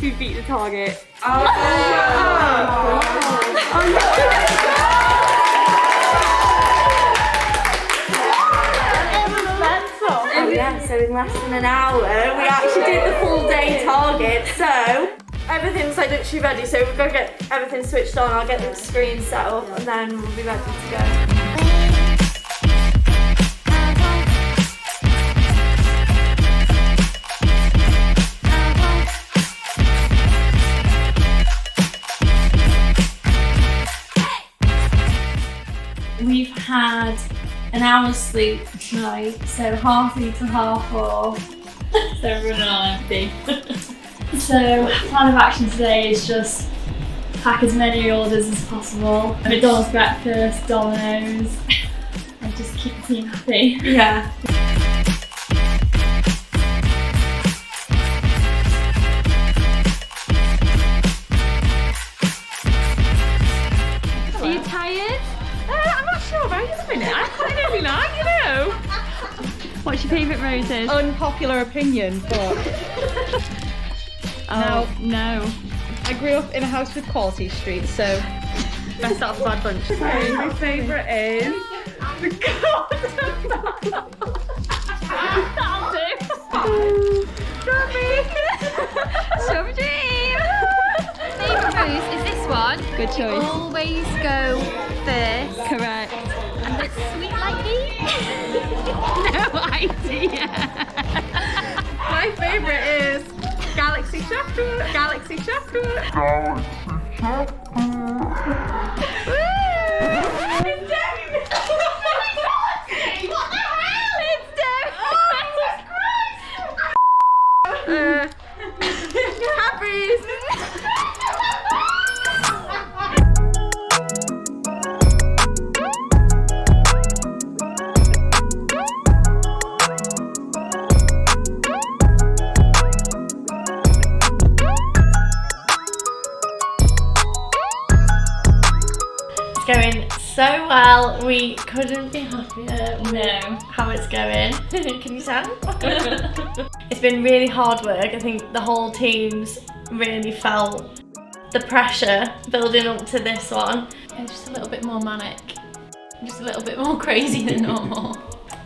we beat the target. Oh, yeah, so in less than an hour, we actually did the full day target, so everything's like literally ready, so we're gonna get everything switched on, I'll get the screen set up, and then we'll be ready to go. We've had an hour's sleep tonight, so 3:30 to 4:30. So we're running on empty. So plan of action today is just pack as many orders as possible. McDonald's breakfast, Domino's, and just keep the team happy. Yeah. Are you tired? I'm not sure right at the minute. I'm quite early night, you know. What's your favourite roses? unpopular opinion, but No. I grew up in a house with quality streets, so Best out of the bad bunch. my favourite is That'll do. Strawberry dream. Favourite rose is this one. Good choice. Always go first. Correct. And it's sweet like me. No idea. my favourite is Galaxy Chocolate. Galaxy Chocolate. Cadbury's. It's going so well. We couldn't be happier with how it's going. Can you tell? It's been really hard work. I think the whole team's really felt the pressure building up to this one. And just a little bit more manic. Just a little bit more crazy than normal.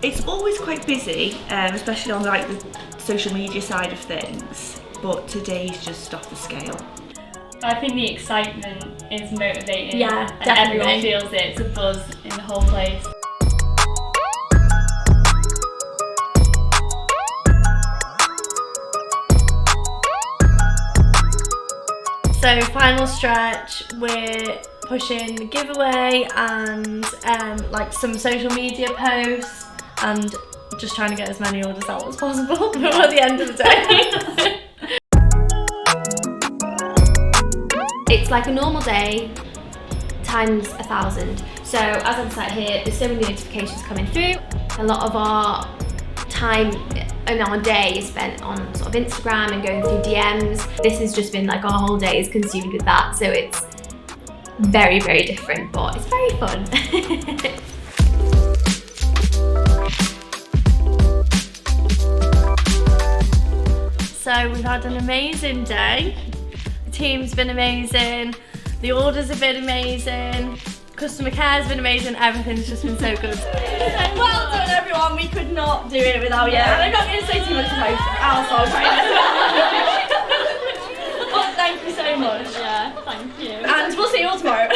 It's always quite busy, especially on like the social media side of things, but today's just off the scale. I think the excitement is motivating. Yeah, and definitely. everyone feels it. It's a buzz in the whole place. So final stretch, we're pushing the giveaway and like some social media posts and just trying to get as many orders out as possible before the end of the day. It's like a normal day times 1,000. So as I'm sat here, there's so many notifications coming through. A lot of our time in our day is spent on sort of Instagram and going through DMs. This has just been like our whole day is consumed with that. So it's very, very different, but it's very fun. So we've had an amazing day. The team's been amazing. The orders have been amazing. Customer care's been amazing. Everything's just been so good. Well done, everyone. We could not do it without you. And I'm not going to say too much about ourselves right now. But thank you so much. Yeah, thank you. And we'll see you all tomorrow.